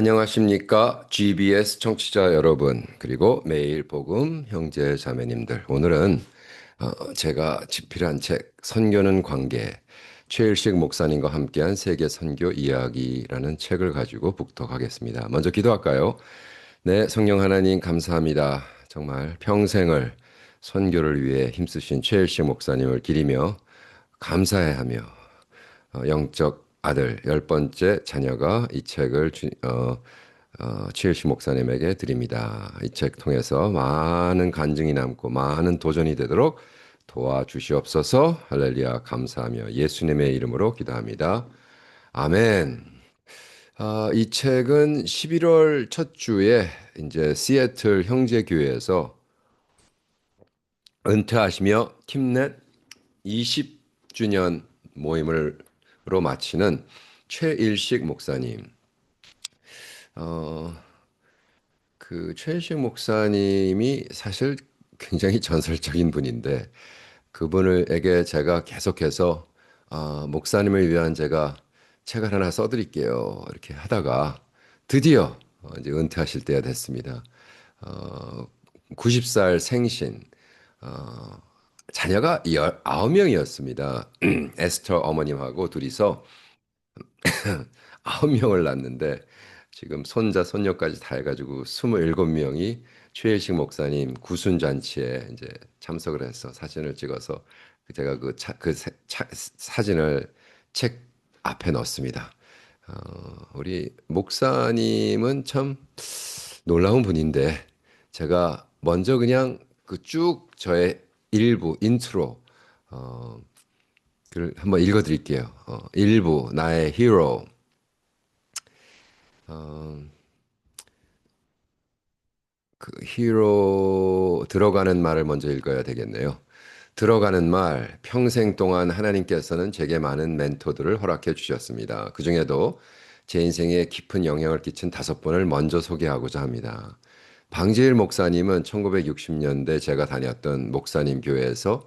안녕하십니까? GBS 청취자 여러분, 그리고 매일 복음 형제 자매님들. 오늘은 제가 집필한 책 선교는 관계, 최일식 목사님과 함께한 세계 선교 이야기라는 책을 가지고 북독하겠습니다. 먼저 기도할까요? 네, 성령 하나님 감사합니다. 정말 평생을 선교를 위해 힘쓰신 최일식 목사님을 기리며 감사해하며 영적 아들 열 번째 자녀가 이 책을 최일식 목사님에게 드립니다. 이 책 통해서 많은 간증이 남고 많은 도전이 되도록 도와주시옵소서. 할렐루야 감사하며 예수님의 이름으로 기도합니다. 아멘. 이 책은 11월 첫 주에 이제 시애틀 형제교회에서 은퇴하시며 팀넷 20주년 모임으로 마치는 최일식 목사님. 어, 그 최일식 목사님이 사실 굉장히 전설적인 분인데 그분에게 제가 계속해서 목사님을 위한 제가 책을 하나 써드릴게요. 이렇게 하다가 드디어 이제 은퇴하실 때가 됐습니다. 어, 90살 생신, 어, 자녀가 19명이었습니다. 에스터 어머님하고 둘이서 9명을 낳았는데 지금 손자, 손녀까지 다 해가지고 27명이 최일식 목사님 구순잔치에 이제 참석을 해서 사진을 찍어서 제가 사진을 책 앞에 넣었습니다. 우리 목사님은 참 놀라운 분인데 제가 먼저 그냥 그 쭉 저의 일부 인트로 어, 글 한번 읽어드릴게요. 일부 나의 히로. 어, 그 히로 들어가는 말을 먼저 읽어야 되겠네요. 들어가는 말, 평생 동안 하나님께서는 제게 많은 멘토들을 허락해 주셨습니다. 그중에도 제 인생에 깊은 영향을 끼친 5분을 먼저 소개하고자 합니다. 방지일 목사님은 1960년대 제가 다녔던 목사님 교회에서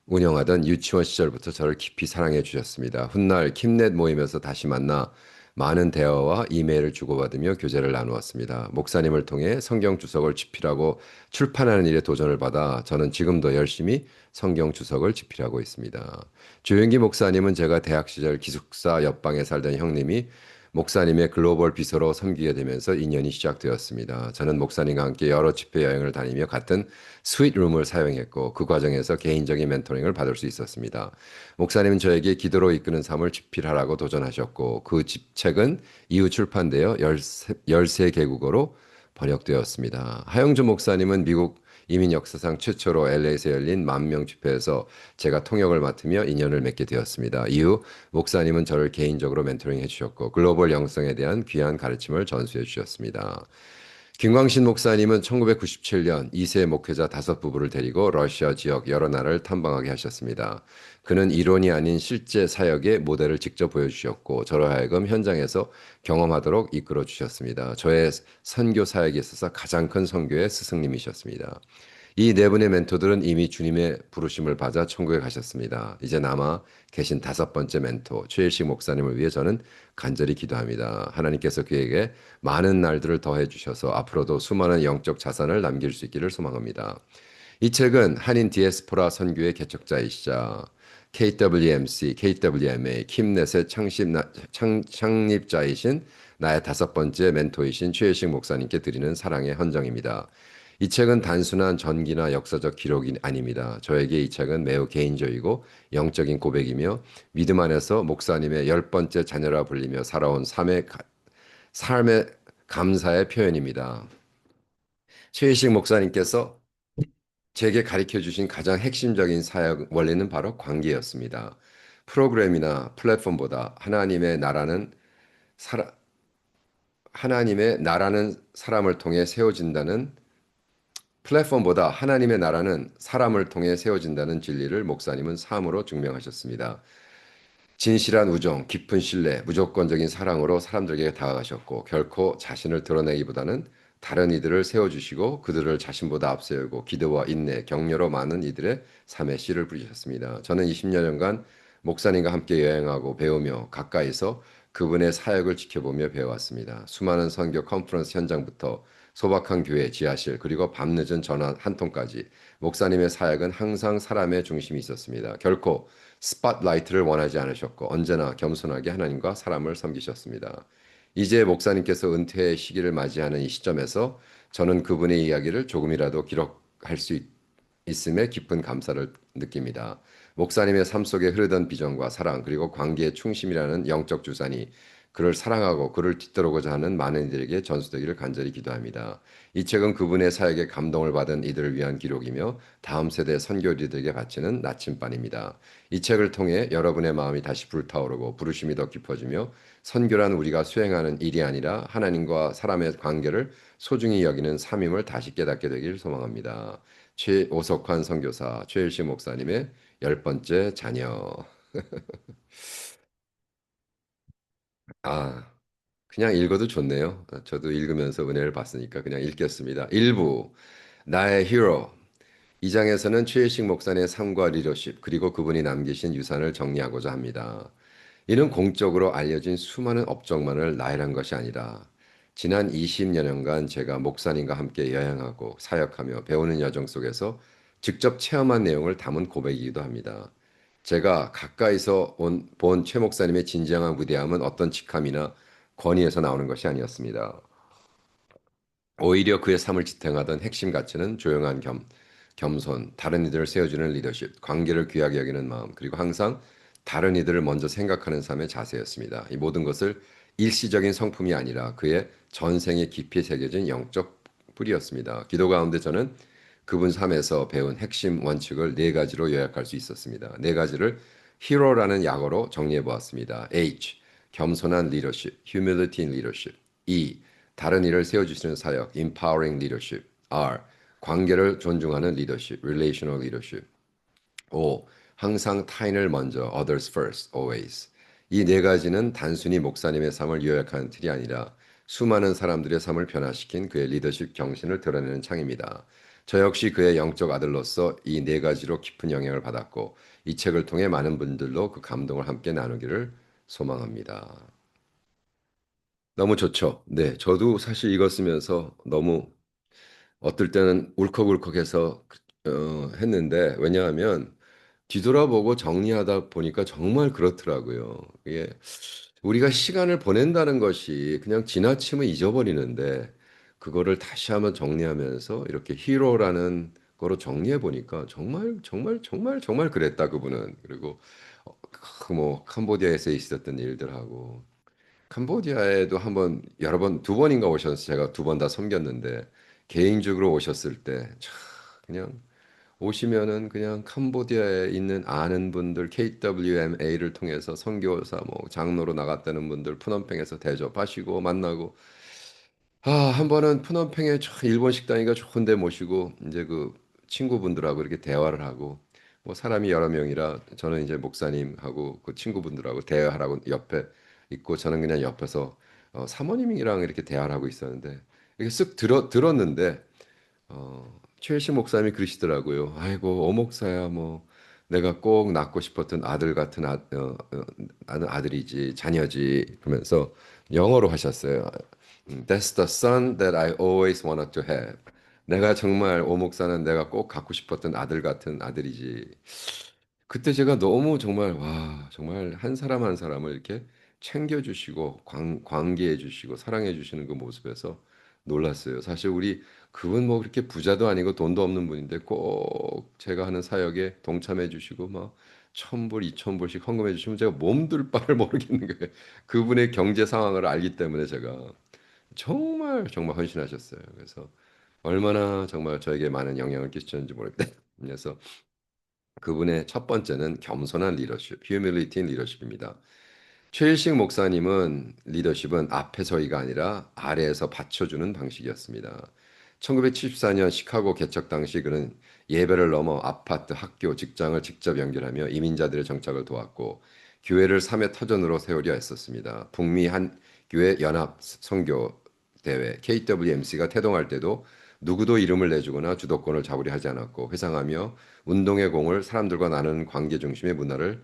운영하던 유치원 시절부터 저를 깊이 사랑해 주셨습니다. 훗날 킴넷 모임에서 다시 만나 많은 대화와 이메일을 주고받으며 교제를 나누었습니다. 목사님을 통해 성경 주석을 집필하고 출판하는 일에 도전을 받아 저는 지금도 열심히 성경 주석을 집필하고 있습니다. 조영기 목사님은 제가 대학 시절 기숙사 옆방에 살던 형님이 목사님의 글로벌 비서로 섬기게 되면서 인연이 시작되었습니다. 저는 목사님과 함께 여러 집회 여행을 다니며 같은 스윗룸을 사용했고 그 과정에서 개인적인 멘토링을 받을 수 있었습니다. 목사님은 저에게 기도로 이끄는 삶을 집필하라고 도전하셨고 그 책은 이후 출판되어 13개국어로 번역되었습니다. 하영주 목사님은 미국 이민 역사상 최초로 LA에서 열린 10,000명 집회에서 제가 통역을 맡으며 인연을 맺게 되었습니다. 이후 목사님은 저를 개인적으로 멘토링 해주셨고 글로벌 영성에 대한 귀한 가르침을 전수해 주셨습니다. 김광신 목사님은 1997년 2세 목회자 5부부를 데리고 러시아 지역 여러 나라를 탐방하게 하셨습니다. 그는 이론이 아닌 실제 사역의 모델을 직접 보여주셨고 저로 하여금 현장에서 경험하도록 이끌어 주셨습니다. 저의 선교 사역에 있어서 가장 큰 선교의 스승님이셨습니다. 이 네 분의 멘토들은 이미 주님의 부르심을 받아 천국에 가셨습니다. 이제 남아 계신 5번째 멘토 최일식 목사님을 위해 저는 간절히 기도합니다. 하나님께서 그에게 많은 날들을 더해 주셔서 앞으로도 수많은 영적 자산을 남길 수 있기를 소망합니다. 이 책은 한인 디에스포라 선교의 개척자이시자 KWMC, KWMA, 킴넷의 창립자이신 나의 5번째 멘토이신 최혜식 목사님께 드리는 사랑의 헌정입니다. 이 책은 단순한 전기나 역사적 기록이 아닙니다. 저에게 이 책은 매우 개인적이고 영적인 고백이며 믿음 안에서 목사님의 10번째 자녀라 불리며 살아온 삶의 감사의 표현입니다. 최희식 목사님께서 제게 가르쳐 주신 가장 핵심적인 사역 원리는 바로 관계였습니다. 프로그램이나 플랫폼보다 사라, 하나님의 나라는 사람을 통해 세워진다는 플랫폼보다 하나님의 나라는 사람을 통해 세워진다는 진리를 목사님은 삶으로 증명하셨습니다. 진실한 우정, 깊은 신뢰, 무조건적인 사랑으로 사람들에게 다가가셨고 결코 자신을 드러내기보다는 다른 이들을 세워주시고 그들을 자신보다 앞세우고 기도와 인내, 격려로 많은 이들의 삶의 씨를 뿌리셨습니다. 저는 20여 년간 목사님과 함께 여행하고 배우며 가까이서 그분의 사역을 지켜보며 배워왔습니다. 수많은 선교 컨퍼런스 현장부터 소박한 교회 지하실 그리고 밤늦은 전화 한 통까지 목사님의 사역은 항상 사람의 중심이 있었습니다. 결코 스팟라이트를 원하지 않으셨고 언제나 겸손하게 하나님과 사람을 섬기셨습니다. 이제 목사님께서 은퇴의 시기를 맞이하는 이 시점에서 저는 그분의 이야기를 조금이라도 기록할 수 있음에 깊은 감사를 느낍니다. 목사님의 삶 속에 흐르던 비전과 사랑 그리고 관계의 충심이라는 영적 주산이 그를 사랑하고 그를 뒤따르고자 하는 많은 이들에게 전수되기를 간절히 기도합니다. 이 책은 그분의 사역에 감동을 받은 이들을 위한 기록이며 다음 세대 선교리들에게 바치는 나침반입니다. 이 책을 통해 여러분의 마음이 다시 불타오르고 부르심이 더 깊어지며 선교란 우리가 수행하는 일이 아니라 하나님과 사람의 관계를 소중히 여기는 삶임을 다시 깨닫게 되길 소망합니다. 최오석환 선교사 최일식 목사님의 10번째 자녀. 아, 그냥 읽어도 좋네요. 저도 읽으면서 은혜를 받으니까 그냥 읽겠습니다. 1부, 나의 히로. 이 장에서는 최일식 목사님의 삶과 리더십, 그리고 그분이 남기신 유산을 정리하고자 합니다. 이는 공적으로 알려진 수많은 업적만을 나열한 것이 아니라 지난 20여년간 제가 목사님과 함께 여행하고 사역하며 배우는 여정 속에서 직접 체험한 내용을 담은 고백이기도 합니다. 제가 가까이서 본 최 목사님의 진정한 위대함은 어떤 직함이나 권위에서 나오는 것이 아니었습니다. 오히려 그의 삶을 지탱하던 핵심 가치는 조용한 겸손, 다른 이들을 세워주는 리더십, 관계를 귀하게 여기는 마음, 그리고 항상 다른 이들을 먼저 생각하는 삶의 자세였습니다. 이 모든 것을 일시적인 성품이 아니라 그의 전생에 깊이 새겨진 영적 뿌리였습니다. 기도 가운데 저는 그분 삶에서 배운 핵심 원칙을 네 가지로 요약할 수 있었습니다. 네 가지를 히로라는 약어로 정리해 보았습니다. H. 겸손한 리더십, humility in leadership. E. 다른 이를 세워주시는 사역, empowering leadership. R. 관계를 존중하는 리더십, relational leadership. O. 항상 타인을 먼저, others first, always. 이 네 가지는 단순히 목사님의 삶을 요약하는 틀이 아니라 수많은 사람들의 삶을 변화시킨 그의 리더십 정신을 드러내는 창입니다. 저 역시 그의 영적 아들로서 이 네 가지로 깊은 영향을 받았고 이 책을 통해 많은 분들로 그 감동을 함께 나누기를 소망합니다. 너무 좋죠. 네, 저도 사실 이거 쓰면서 너무 어떨 때는 울컥울컥해서 했는데 왜냐하면 뒤돌아보고 정리하다 보니까 정말 그렇더라고요. 이게 우리가 시간을 보낸다는 것이 그냥 지나치면 잊어버리는데 그거를 다시 한번 정리하면서 이렇게 히로라는 거로 정리해 보니까 정말 정말 정말 정말 그랬다 그분은. 그리고 그뭐 캄보디아에서 있었던 일들하고 캄보디아에도 한번 여러 번 두 번인가 오셔서 제가 두 번 다 섬겼는데 개인적으로 오셨을 때 참 그냥 오시면은 그냥 캄보디아에 있는 아는 분들 KWMA를 통해서 선교사 뭐 장로로 나갔다는 분들 푸놈펜에서 대접하시고 만나고 한 번은 푸놈펜에 일본 식당이가 좋은 데 모시고 이제 그 친구분들하고 이렇게 대화를 하고 뭐 사람이 여러 명이라 저는 이제 목사님하고 그 친구분들하고 대화하라고 옆에 있고 저는 그냥 옆에서 사모님이랑 이렇게 대화를 하고 있었는데 이게 쓱 들었는데 최일식 목사님이 그러시더라고요. 아이고, 오목사야, 뭐, 내가 꼭 낳고 싶었던 아들 같은 나는 아들이지, 자녀지, 그러면서 영어로 하셨어요. That's the son that I always wanted to have. 내가 정말 오목사는 내가 꼭 갖고 싶었던 아들 같은 아들이지. 그때 제가 너무 정말 와 정말 한 사람 한 사람을 이렇게 챙겨주시고 관계해주시고 사랑해주시는 그 모습에서 놀랐어요. 사실 우리 그분 뭐 그렇게 부자도 아니고 돈도 없는 분인데 꼭 제가 하는 사역에 동참해주시고 막 1,000불, 2,000불씩 헌금해주시면 제가 몸둘 바를 모르겠는 거예요. 그분의 경제 상황을 알기 때문에 제가 정말 정말 헌신하셨어요. 그래서 얼마나 정말 저에게 많은 영향을 끼쳤는지 모르겠다. 그래서 그분의 첫 번째는 겸손한 리더십, humility in leadership입니다. 최일식 목사님은 리더십은 앞에 서기가 아니라 아래에서 받쳐주는 방식이었습니다. 1974년 시카고 개척 당시 그는 예배를 넘어 아파트, 학교, 직장을 직접 연결하며 이민자들의 정착을 도왔고 교회를 3회 터전으로 세우려 했었습니다. 북미 한 교회 연합 선교 대회 KWMC가 태동할 때도 누구도 이름을 내주거나 주도권을 잡으려 하지 않았고 회상하며 운동의 공을 사람들과 나누는 관계 중심의 문화를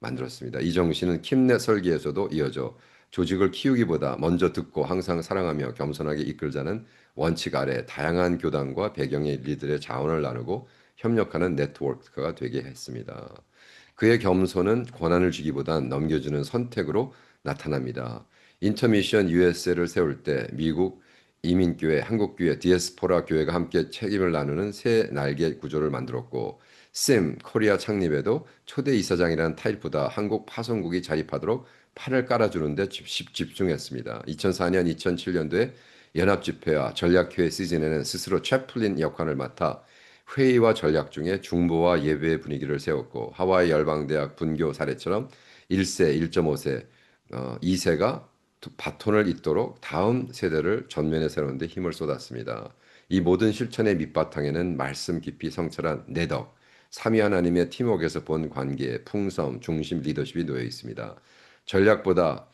만들었습니다. 이 정신은 킴넷 설계에서도 이어져 조직을 키우기보다 먼저 듣고 항상 사랑하며 겸손하게 이끌자는 원칙 아래 다양한 교단과 배경의 인리들의 자원을 나누고 협력하는 네트워크가 되게 했습니다. 그의 겸손은 권한을 주기보단 넘겨주는 선택으로 나타납니다. 인터미션 USA를 세울 때 미국 이민교회, 한국교회, 디에스포라 교회가 함께 책임을 나누는 새 날개 구조를 만들었고 심 코리아 창립에도 초대 이사장이라는 타입보다 한국 파송국이 자립하도록 팔을 깔아주는데 집중했습니다. 2004년, 2007년도에 연합집회와 전략회의 시즌에는 스스로 채플린 역할을 맡아 회의와 전략 중에 중보와 예배의 분위기를 세웠고 하와이 열방대학 분교 사례처럼 1세, 1.5세, 2세가 바톤을 잇도록 다음 세대를 전면에 세우는데 힘을 쏟았습니다. 이 모든 실천의 밑바탕에는 말씀 깊이 성찰한 내덕, 삼위 하나님의 팀워크에서 본 관계, 풍성, 중심 리더십이 놓여 있습니다. 전략보다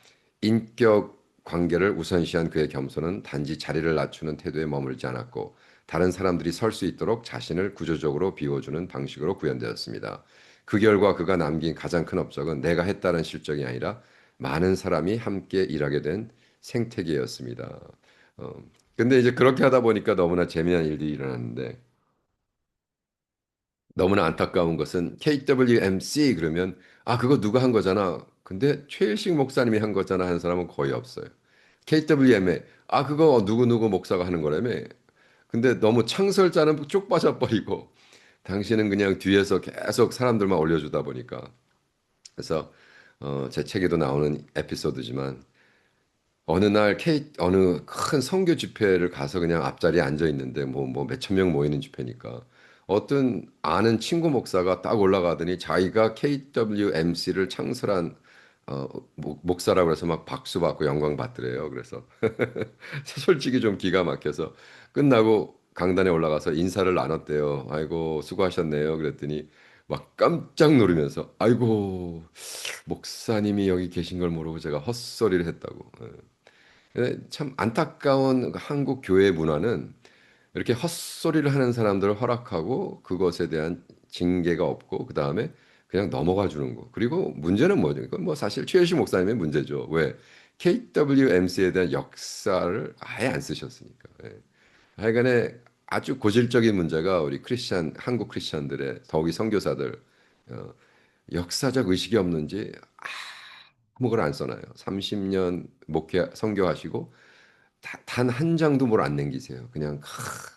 인격 관계를 우선시한 그의 겸손은 단지 자리를 낮추는 태도에 머물지 않았고 다른 사람들이 설 수 있도록 자신을 구조적으로 비워주는 방식으로 구현되었습니다. 그 결과 그가 남긴 가장 큰 업적은 내가 했다는 실적이 아니라 많은 사람이 함께 일하게 된 생태계였습니다. 어, 근데 이제 그렇게 하다 보니까 너무나 재미난 일들이 일어났는데 너무나 안타까운 것은 KWMC 그러면 아 그거 누가 한 거잖아. 근데 최일식 목사님이 한 거잖아 하는 사람은 거의 없어요. KWMA 아 그거 누구 목사가 하는 거라며. 근데 너무 창설자는 쭉 빠져버리고 당신은 그냥 뒤에서 계속 사람들만 올려주다 보니까 그래서 제 책에도 나오는 에피소드지만 어느 날 어느 큰 선교 집회를 가서 그냥 앞자리에 앉아 있는데 뭐 몇천 명 모이는 집회니까 어떤 아는 친구 목사가 딱 올라가더니 자기가 KWMC를 창설한 목사라고 해서 막 박수 받고 영광 받더래요. 그래서 솔직히 좀 기가 막혀서 끝나고 강단에 올라가서 인사를 나눴대요. 아이고 수고하셨네요. 그랬더니 막 깜짝 놀라면서 아이고 목사님이 여기 계신 걸 모르고 제가 헛소리를 했다고. 참 안타까운 한국 교회 문화는 이렇게 헛소리를 하는 사람들을 허락하고 그것에 대한 징계가 없고 그 다음에 그냥 넘어가 주는 거. 그리고 문제는 뭐죠? 이건 뭐 사실 최혜식 목사님의 문제죠. 왜? KWMC에 대한 역사를 아예 안 쓰셨으니까. 예. 하여간에 아주 고질적인 문제가 우리 한국 크리스찬들의 더욱이 선교사들 어, 역사적 의식이 없는지 아무걸 안 써놔요. 30년 목회 선교하시고 단 한 장도 뭘 안 남기세요. 그냥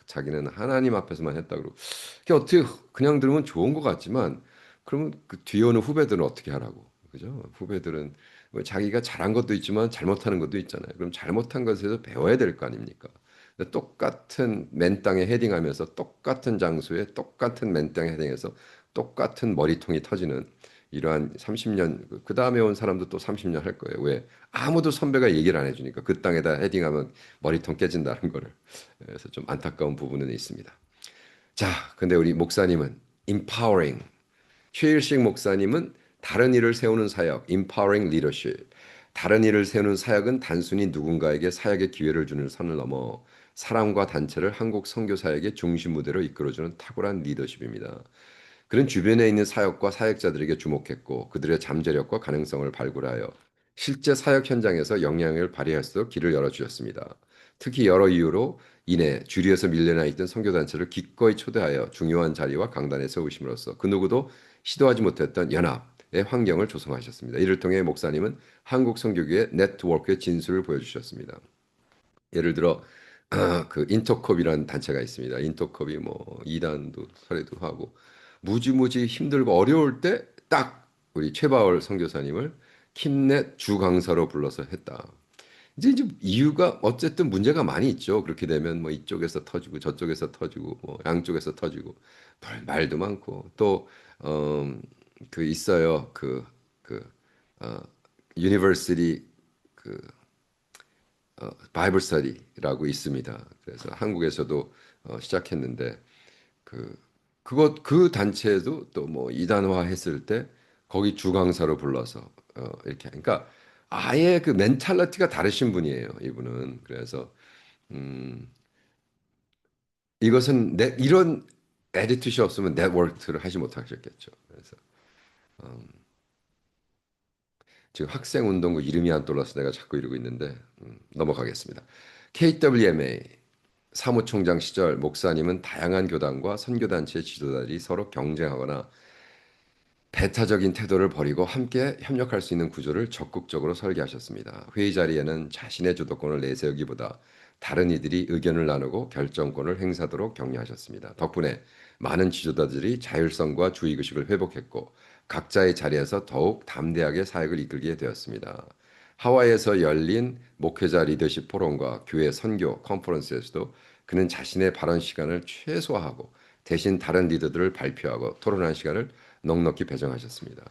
자기는 하나님 앞에서만 했다 그러고. 그게 어떻게 그냥 들으면 좋은 것 같지만 그러면 그 뒤에 오는 후배들은 어떻게 하라고. 그죠? 후배들은 뭐 자기가 잘한 것도 있지만 잘못하는 것도 있잖아요. 그럼 잘못한 것에서 배워야 될 거 아닙니까? 근데 똑같은 맨땅에 헤딩하면서 똑같은 장소에 똑같은 맨땅에 헤딩해서 똑같은 머리통이 터지는 이러한 30년 그 다음에 온 사람도 또 30년 할 거예요. 왜? 아무도 선배가 얘기를 안 해주니까 그 땅에다 헤딩하면 머리통 깨진다는 거를. 그래서 좀 안타까운 부분은 있습니다. 자, 근데 우리 목사님은 empowering 최일식 목사님은 다른 일을 세우는 사역, empowering leadership. 다른 일을 세우는 사역은 단순히 누군가에게 사역의 기회를 주는 선을 넘어 사람과 단체를 한국 선교 사역의 중심 무대로 이끌어주는 탁월한 리더십입니다. 그는 주변에 있는 사역과 사역자들에게 주목했고 그들의 잠재력과 가능성을 발굴하여 실제 사역 현장에서 영향을 발휘할 수 있도록 길을 열어주셨습니다. 특히 여러 이유로 인해 주리에서 밀려나 있던 선교단체를 기꺼이 초대하여 중요한 자리와 강단에 세우심으로써 그 누구도 시도하지 못했던 연합의 환경을 조성하셨습니다. 이를 통해 목사님은 한국 선교교의 네트워크의 진수를 보여주셨습니다. 예를 들어 그 인터컵이라는 단체가 있습니다. 인터컵이 뭐 이단도 설회도 하고 무지무지 힘들고 어려울 때 딱 우리 최바울 선교사님을 킴넷 주 강사로 불러서 했다. 이제 이유가 어쨌든 문제가 많이 있죠. 그렇게 되면 뭐 이쪽에서 터지고 저쪽에서 터지고 뭐 양쪽에서 터지고 말도 많고 또 그 있어요. 어, 유니버시티 그 바이블 스터디라고 있습니다. 그래서 한국에서도 시작했는데 그 그 단체에도 또 뭐 이단화 했을 때 거기 주강사로 불러서 이렇게 그러니까 아예 그 멘탈리티가 다르신 분이에요. 이분은 그래서 음, 이것은 이런 에디투시 없으면 네트워크를 하지 못하셨겠죠. 그래서 지금 학생운동부 이름이 안 떠올라서 내가 자꾸 이러고 있는데 넘어가겠습니다. KWMA 사무총장 시절 목사님은 다양한 교단과 선교단체 지도자들이 서로 경쟁하거나 배타적인 태도를 버리고 함께 협력할 수 있는 구조를 적극적으로 설계하셨습니다. 회의 자리에는 자신의 주도권을 내세우기보다 다른 이들이 의견을 나누고 결정권을 행사하도록 격려하셨습니다. 덕분에 많은 지도자들이 자율성과 주의의식을 회복했고 각자의 자리에서 더욱 담대하게 사역을 이끌게 되었습니다. 하와이에서 열린 목회자 리더십 포럼과 교회 선교 컨퍼런스에서도 그는 자신의 발언 시간을 최소화하고 대신 다른 리더들을 발표하고 토론하는 시간을 넉넉히 배정하셨습니다.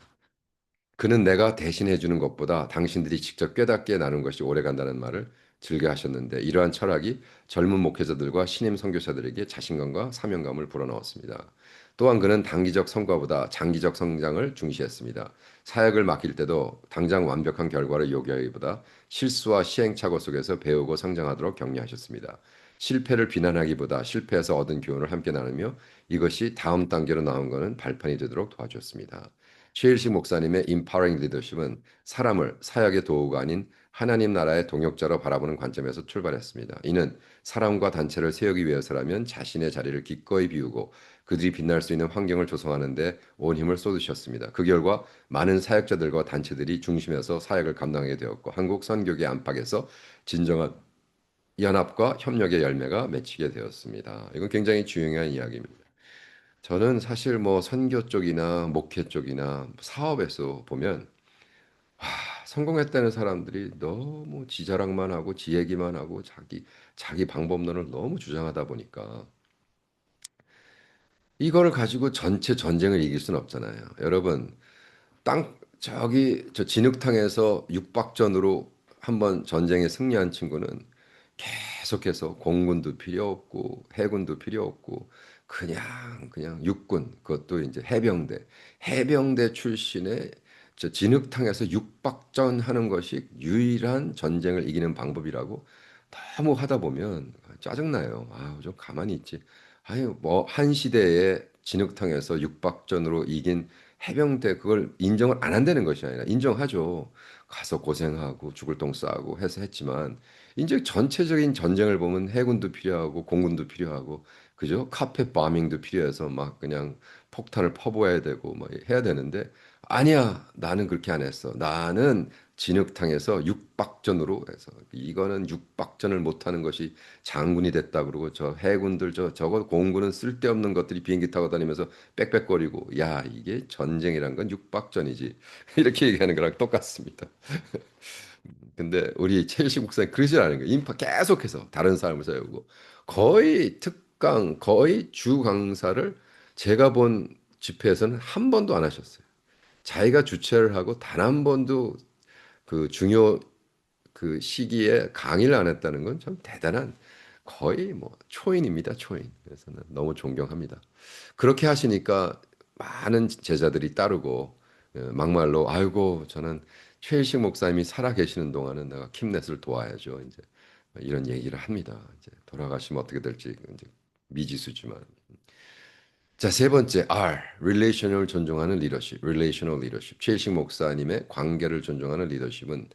그는 내가 대신해 주는 것보다 당신들이 직접 깨닫게 나눈 것이 오래간다는 말을 즐겨 하셨는데 이러한 철학이 젊은 목회자들과 신임 선교사들에게 자신감과 사명감을 불어넣었습니다. 또한 그는 단기적 성과보다 장기적 성장을 중시했습니다. 사역을 맡길 때도 당장 완벽한 결과를 요구하기보다 실수와 시행착오 속에서 배우고 성장하도록 격려하셨습니다. 실패를 비난하기보다 실패에서 얻은 교훈을 함께 나누며 이것이 다음 단계로 나온 것은 발판이 되도록 도와주었습니다. 최일식 목사님의 Empowering Leadership은 사람을 사역의 도구가 아닌 하나님 나라의 동역자로 바라보는 관점에서 출발했습니다. 이는 사람과 단체를 세우기 위해서라면 자신의 자리를 기꺼이 비우고 그들이 빛날 수 있는 환경을 조성하는 데 온 힘을 쏟으셨습니다. 그 결과 많은 사역자들과 단체들이 중심에서 사역을 감당하게 되었고 한국 선교계 안팎에서 진정한 연합과 협력의 열매가 맺히게 되었습니다. 이건 굉장히 중요한 이야기입니다. 저는 사실 뭐 선교 쪽이나 목회 쪽이나 사업에서 보면 성공했다는 사람들이 너무 지 자랑만 하고 지 얘기만 하고 자기 방법론을 너무 주장하다 보니까 이거를 가지고 전체 전쟁을 이길 수는 없잖아요. 여러분 저기 저 진흙탕에서 육박전으로 한번 전쟁에 승리한 친구는 계속해서 공군도 필요 없고 해군도 필요 없고 그냥 육군 그것도 이제 해병대 출신의 저 진흙탕에서 육박전 하는 것이 유일한 전쟁을 이기는 방법이라고 너무 하다 보면 짜증나요. 아유 좀 가만히 있지. 아유 뭐 한 시대에 진흙탕에서 육박전으로 이긴 해병대 그걸 인정을 안 한다는 것이 아니라 인정하죠. 가서 고생하고 죽을 똥 싸고 해서 했지만 이제 전체적인 전쟁을 보면 해군도 필요하고 공군도 필요하고 그죠? 카펫 바밍도 필요해서 막 그냥 폭탄을 퍼부어야 되고 뭐 해야 되는데 아니야 나는 그렇게 안 했어. 나는 진흙탕에서 육박전으로 해서 이거는 육박전을 못하는 것이 장군이 됐다 그러고 저 해군들 저거 공군은 쓸데없는 것들이 비행기 타고 다니면서 빽빽거리고 야 이게 전쟁이란 건 육박전이지 이렇게 얘기하는 거랑 똑같습니다. 근데 우리 최일식 목사님 그러지 않은 거예요. 인파 계속해서 다른 사람을 세우고 거의 특강, 거의 주 강사를 제가 본 집회에서는 한 번도 안 하셨어요. 자기가 주최를 하고 단 한 번도 그 중요 그 시기에 강의를 안 했다는 건 참 대단한 거의 뭐 초인입니다, 초인. 그래서 는 너무 존경합니다. 그렇게 하시니까 많은 제자들이 따르고 막말로 아이고 저는 최일식 목사님이 살아 계시는 동안은 내가 킴넷을 도와야죠. 이제 이런 얘기를 합니다. 이제 돌아가시면 어떻게 될지 이제 미지수지만. 자, 세 번째 R, relation을 존중하는 리더십, relational leadership. 최일식 목사님의 관계를 존중하는 리더십은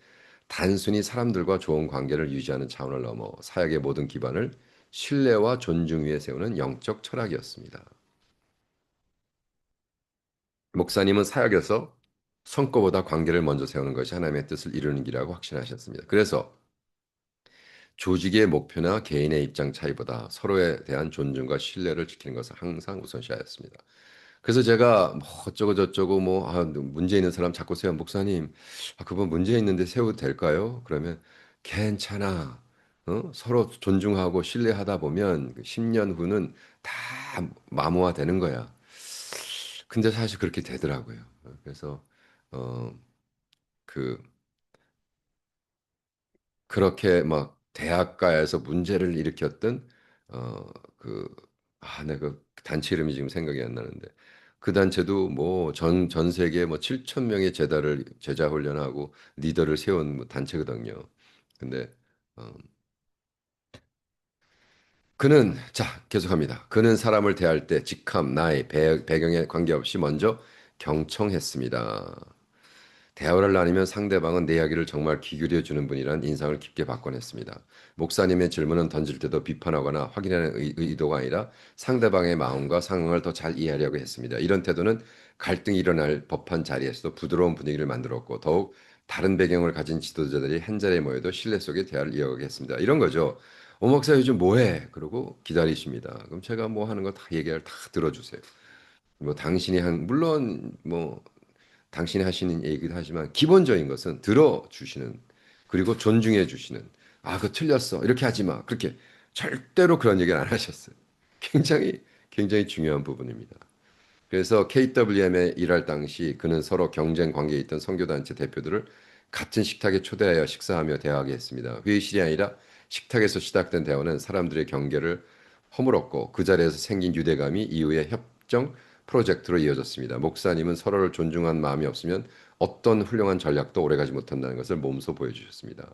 단순히 사람들과 좋은 관계를 유지하는 차원을 넘어 사역의 모든 기반을 신뢰와 존중 위에 세우는 영적 철학이었습니다. 목사님은 사역에서 성과보다 관계를 먼저 세우는 것이 하나님의 뜻을 이루는 길이라고 확신하셨습니다. 그래서 조직의 목표나 개인의 입장 차이보다 서로에 대한 존중과 신뢰를 지키는 것을 항상 우선시하였습니다. 그래서 제가 뭐 어쩌고 저쩌고 문제 있는 사람 자꾸 세워 목사님 그분 문제 있는데 세워도 될까요? 그러면 괜찮아. 서로 존중하고 신뢰하다 보면 10년 후는 다 마모화되는 거야. 근데 사실 그렇게 되더라고요. 그래서 어, 그 그렇게 막 대학가에서 문제를 일으켰던 어, 그 내가 그 단체 이름이 지금 생각이 안 나는데 그 단체도 뭐 전 세계 뭐 7천 명의 제자 훈련하고 리더를 세운 뭐 단체거든요. 근데 어, 계속합니다. 그는 사람을 대할 때 직함, 나이, 배경에 관계없이 먼저 경청했습니다. 대화를 나누면 상대방은 내 이야기를 정말 귀 기울여 주는 분이라는 인상을 깊게 받곤 했습니다. 목사님의 질문은 던질 때도 비판하거나 확인하는 의도가 아니라 상대방의 마음과 상황을 더 잘 이해하려고 했습니다. 이런 태도는 갈등이 일어날 법한 자리에서도 부드러운 분위기를 만들었고 더욱 다른 배경을 가진 지도자들이 한자리에 모여도 신뢰 속의 대화를 이어가게 했습니다. 이런 거죠. 오 목사 요즘 뭐해? 그러고 기다리십니다. 그럼 제가 뭐 하는 거 다 얘기를 다 들어주세요. 뭐 당신이 한 물론 뭐 당신이 하시는 얘기도 하지만 기본적인 것은 들어주시는 그리고 존중해 주시는 그거 틀렸어 이렇게 하지 마 그렇게 절대로 그런 얘기를 안 하셨어요. 굉장히 중요한 부분입니다. 그래서 KWM에 일할 당시 그는 서로 경쟁 관계에 있던 선교단체 대표들을 같은 식탁에 초대하여 식사하며 대화하게 했습니다. 회의실이 아니라 식탁에서 시작된 대화는 사람들의 경계를 허물었고 그 자리에서 생긴 유대감이 이후에 협정 프로젝트로 이어졌습니다. 목사님은 서로를 존중한 마음이 없으면 어떤 훌륭한 전략도 오래가지 못한다는 것을 몸소 보여주셨습니다.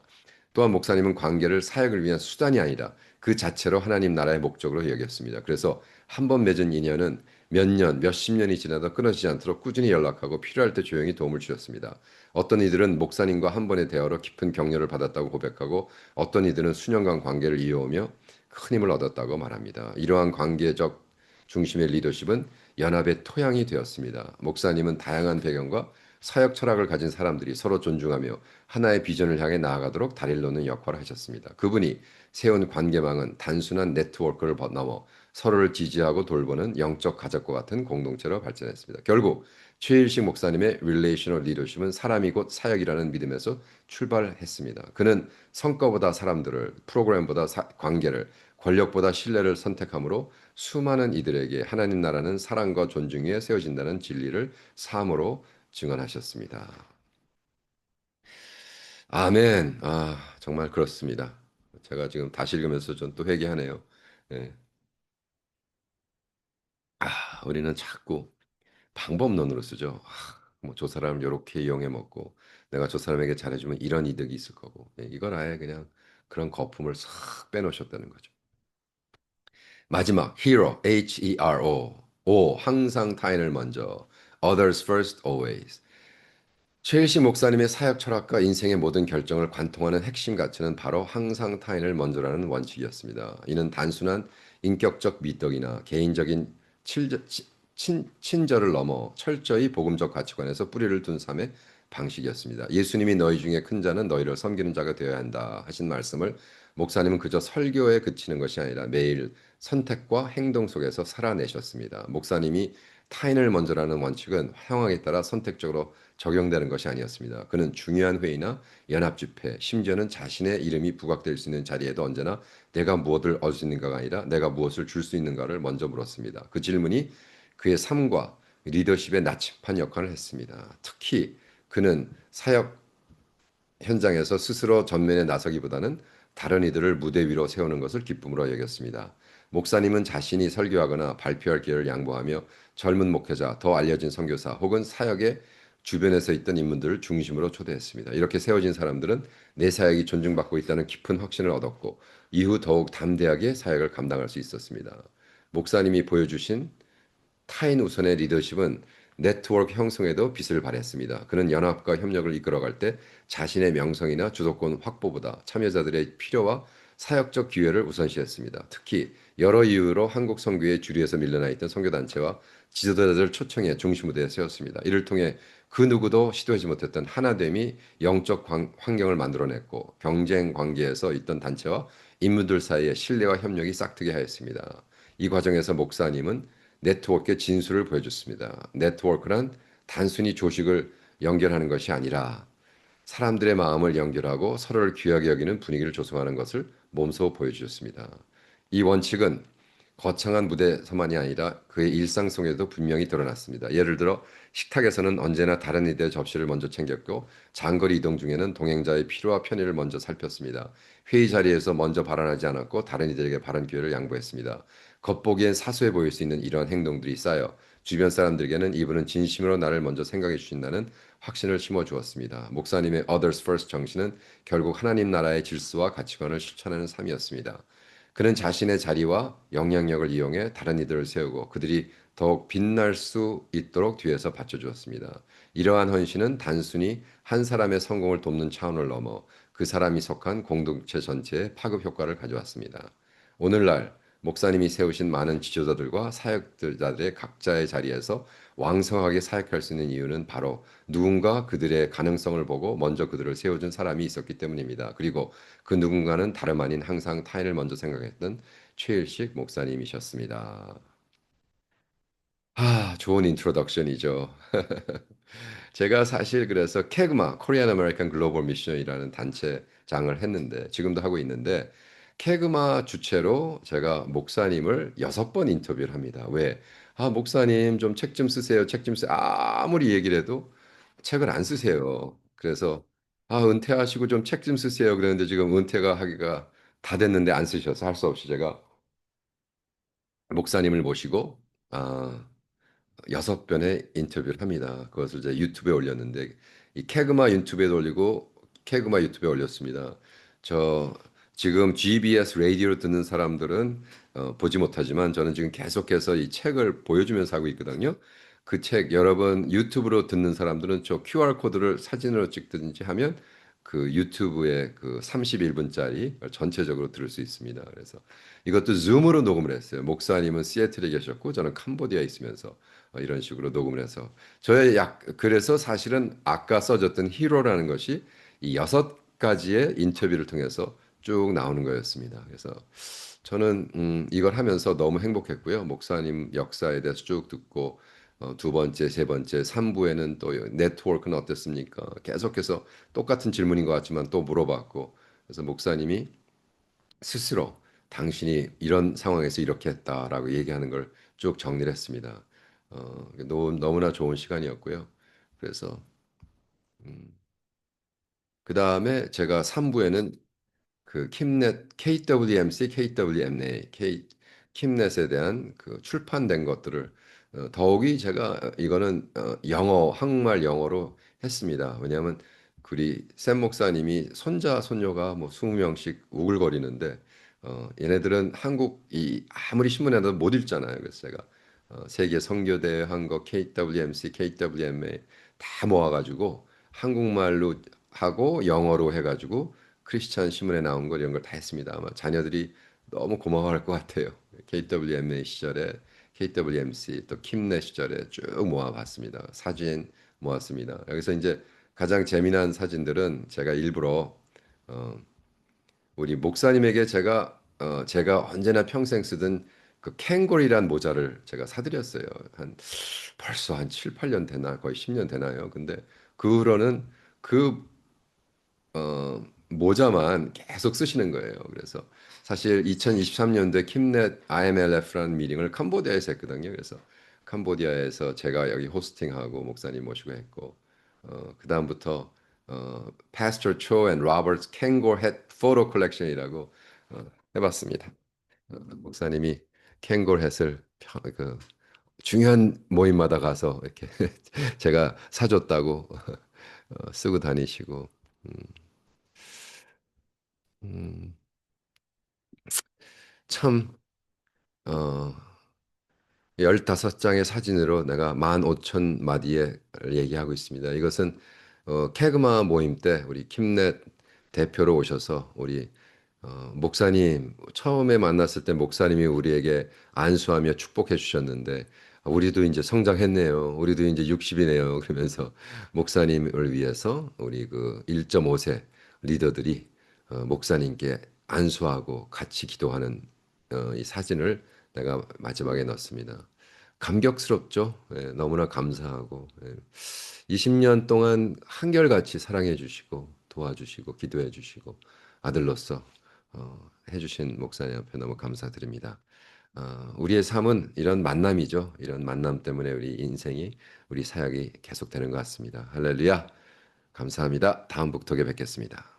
또한 목사님은 관계를 사역을 위한 수단이 아니라 그 자체로 하나님 나라의 목적으로 여겼습니다. 그래서 한 번 맺은 인연은 몇 년, 몇십 년이 지나도 끊어지지 않도록 꾸준히 연락하고 필요할 때 조용히 도움을 주셨습니다. 어떤 이들은 목사님과 한 번의 대화로 깊은 격려를 받았다고 고백하고 어떤 이들은 수년간 관계를 이어오며 큰 힘을 얻었다고 말합니다. 이러한 관계적 중심의 리더십은 연합의 토양이 되었습니다. 목사님은 다양한 배경과 사역 철학을 가진 사람들이 서로 존중하며 하나의 비전을 향해 나아가도록 다리를 놓는 역할을 하셨습니다. 그분이 세운 관계망은 단순한 네트워크를 넘어 서로를 지지하고 돌보는 영적 가족과 같은 공동체로 발전했습니다. 결국 최일식 목사님의 릴레이셔널 리더십은 사람이 곧 사역이라는 믿음에서 출발했습니다. 그는 성과보다 사람들을, 프로그램보다 관계를, 권력보다 신뢰를 선택함으로 수많은 이들에게 하나님 나라는 사랑과 존중 위에 세워진다는 진리를 삶으로 증언하셨습니다. 아멘. 정말 그렇습니다. 제가 지금 다시 읽으면서 좀 또 회개하네요. 예. 우리는 자꾸 방법론으로 쓰죠. 뭐 저 사람 요렇게 이용해 먹고 내가 저 사람에게 잘해주면 이런 이득이 있을 거고 이걸 아예 그냥 그런 거품을 싹 빼놓으셨다는 거죠. 마지막 hero, H-E-R-O, 항상 타인을 먼저, others first always. 최일시 목사님의 사역 철학과 인생의 모든 결정을 관통하는 핵심 가치는 바로 항상 타인을 먼저라는 원칙이었습니다. 이는 단순한 인격적 미덕이나 개인적인 친절을 넘어 철저히 복음적 가치관에서 뿌리를 둔 삶의 방식이었습니다. 예수님이 너희 중에 큰 자는 너희를 섬기는 자가 되어야 한다 하신 말씀을 목사님은 그저 설교에 그치는 것이 아니라 매일 선택과 행동 속에서 살아내셨습니다. 목사님이 타인을 먼저라는 원칙은 상황에 따라 선택적으로 적용되는 것이 아니었습니다. 그는 중요한 회의나 연합 집회, 심지어는 자신의 이름이 부각될 수 있는 자리에도 언제나 내가 무엇을 얻을 수 있는가가 아니라 내가 무엇을 줄 수 있는가를 먼저 물었습니다. 그 질문이 그의 삶과 리더십의 나침반 역할을 했습니다. 특히 그는 사역 현장에서 스스로 전면에 나서기보다는 다른 이들을 무대 위로 세우는 것을 기쁨으로 여겼습니다. 목사님은 자신이 설교하거나 발표할 기회를 양보하며 젊은 목회자, 더 알려진 선교사 혹은 사역의 주변에서 있던 인물들을 중심으로 초대했습니다. 이렇게 세워진 사람들은 내 사역이 존중받고 있다는 깊은 확신을 얻었고 이후 더욱 담대하게 사역을 감당할 수 있었습니다. 목사님이 보여주신 타인 우선의 리더십은 네트워크 형성에도 빛을 발했습니다. 그는 연합과 협력을 이끌어갈 때 자신의 명성이나 주도권 확보보다 참여자들의 필요와 사역적 기회를 우선시했습니다. 특히 여러 이유로 한국 선교의 주류에서 밀려나 있던 선교단체와 지도자들을 초청해 중심 무대에 세웠습니다. 이를 통해 그 누구도 시도하지 못했던 하나됨이 영적 환경을 만들어냈고 경쟁 관계에서 있던 단체와 인물들 사이의 신뢰와 협력이 싹트게 하였습니다. 이 과정에서 목사님은 네트워크의 진수를 보여줬습니다. 네트워크란 단순히 조직을 연결하는 것이 아니라 사람들의 마음을 연결하고 서로를 귀하게 여기는 분위기를 조성하는 것을 몸소 보여주셨습니다. 이 원칙은 거창한 무대서만이 아니라 그의 일상 속에도 분명히 드러났습니다. 예를 들어 식탁에서는 언제나 다른 이들의 접시를 먼저 챙겼고 장거리 이동 중에는 동행자의 필요와 편의를 먼저 살폈습니다. 회의 자리에서 먼저 발언하지 않았고 다른 이들에게 발언 기회를 양보했습니다. 겉보기엔 사소해 보일 수 있는 이러한 행동들이 쌓여 주변 사람들에게는 이분은 진심으로 나를 먼저 생각해 주신다는 확신을 심어 주었습니다. 목사님의 Others First 정신은 결국 하나님 나라의 질서와 가치관을 실천하는 삶이었습니다. 그는 자신의 자리와 영향력을 이용해 다른 이들을 세우고 그들이 더욱 빛날 수 있도록 뒤에서 받쳐주었습니다. 이러한 헌신은 단순히 한 사람의 성공을 돕는 차원을 넘어 그 사람이 속한 공동체 전체에 파급 효과를 가져왔습니다. 오늘날 목사님이 세우신 많은 지도자들과 사역자들의 각자의 자리에서 왕성하게 사역할 수 있는 이유는 바로 누군가 그들의 가능성을 보고 먼저 그들을 세워준 사람이 있었기 때문입니다. 그리고 그 누군가는 다름 아닌 항상 타인을 먼저 생각했던 최일식 목사님이셨습니다. 좋은 인트로덕션이죠. 제가 사실 그래서 케그마, 코리안 아메리칸 글로벌 미션이라는 단체장을 했는데 지금도 하고 있는데 케그마 주최로 제가 목사님을 6번 인터뷰를 합니다. 왜? 목사님 좀 책 좀 쓰세요. 책 좀 쓰세요. 아무리 얘기를 해도 책을 안 쓰세요. 그래서 은퇴하시고 좀 책 좀 쓰세요. 그랬는데 지금 은퇴가 하기가 다 됐는데 안 쓰셔서 할 수 없이 제가 목사님을 모시고 아, 6번의 인터뷰를 합니다. 그것을 이제 유튜브에 올렸는데 이 캐그마 유튜브에 올리고 캐그마 유튜브에 올렸습니다. 저 지금 GBS 라디오로 듣는 사람들은 보지 못하지만 저는 지금 계속해서 이 책을 보여주면서 하고 있거든요. 그 책 여러분 유튜브로 듣는 사람들은 저 QR 코드를 사진으로 찍든지 하면 그 유튜브에 그 31분짜리 전체적으로 들을 수 있습니다. 그래서 이것도 줌으로 녹음을 했어요. 목사님은 시애틀에 계셨고 저는 캄보디아에 있으면서 이런 식으로 녹음을 해서 그래서 사실은 아까 써졌던 히로라는 것이 이 6가지의 인터뷰를 통해서 쭉 나오는 거였습니다. 그래서 저는 이걸 하면서 너무 행복했고요. 목사님 역사에 대해서 쭉 듣고 두 번째, 세 번째, 3부에는 또 네트워크는 어땠습니까? 계속해서 똑같은 질문인 것 같지만 또 물어봤고 그래서 목사님이 스스로 당신이 이런 상황에서 이렇게 했다라고 얘기하는 걸 쭉 정리를 했습니다. 너무나 좋은 시간이었고요. 그래서 그 다음에 제가 3부에는 그 킴넷 KWMC, KWMA, 킴넷에 대한 그 출판된 것들을 더욱이 제가 이거는 영어 한국말 영어로 했습니다. 왜냐하면 우리 샘 목사님이 손자 손녀가 뭐 20명씩 우글거리는데 얘네들은 한국 이 아무리 신문에도 못 읽잖아요. 그래서 제가 세계 선교대회 한 거 KWMC, KWMA 다 모아가지고 한국말로 하고 영어로 해가지고 크리스찬 신문에 나온 거 이런 걸 다 했습니다. 아마 자녀들이 너무 고마워할 것 같아요. KWMA 시절에 KWMC 또 킴네 시절에 쭉 모아봤습니다. 사진 모았습니다. 여기서 이제 가장 재미난 사진들은 제가 일부러 어, 우리 목사님에게 제가 언제나 평생 쓰던 그 캥골이란 모자를 제가 사드렸어요. 벌써 한 7, 8년 되나 거의 10년 되나요? 근데 그 후로는 그 모자만 계속 쓰시는 거예요. 그래서 사실 2023년도에 킴넷 IMLF라는 미팅을 캄보디아에서 했거든요. 그래서 캄보디아에서 제가 여기 호스팅하고 목사님 모시고 했고 그다음부터 Pastor Cho and Robert's Kangol Hat Photo Collection이라고 해봤습니다. 목사님이 캥골 햇을 그 중요한 모임마다 가서 이렇게 제가 사줬다고 쓰고 다니시고 음, 참, 어, 15장의 사진으로 내가 15,000마디에 얘기하고 있습니다. 이것은 캐그마 모임 때 우리 킴넷 대표로 오셔서 우리 목사님 처음에 만났을 때 목사님이 우리에게 안수하며 축복해 주셨는데 우리도 이제 성장했네요. 우리도 이제 60이네요. 그러면서 목사님을 위해서 우리 그 1.5세 리더들이 목사님께 안수하고 같이 기도하는 이 사진을 내가 마지막에 넣었습니다. 감격스럽죠. 예, 너무나 감사하고 20년 동안 한결같이 사랑해 주시고 도와주시고 기도해 주시고 아들로서 해주신 목사님 앞에 너무 감사드립니다. 우리의 삶은 이런 만남이죠. 이런 만남 때문에 우리 인생이 우리 사역이 계속되는 것 같습니다. 할렐루야. 감사합니다. 다음 북톡에 뵙겠습니다.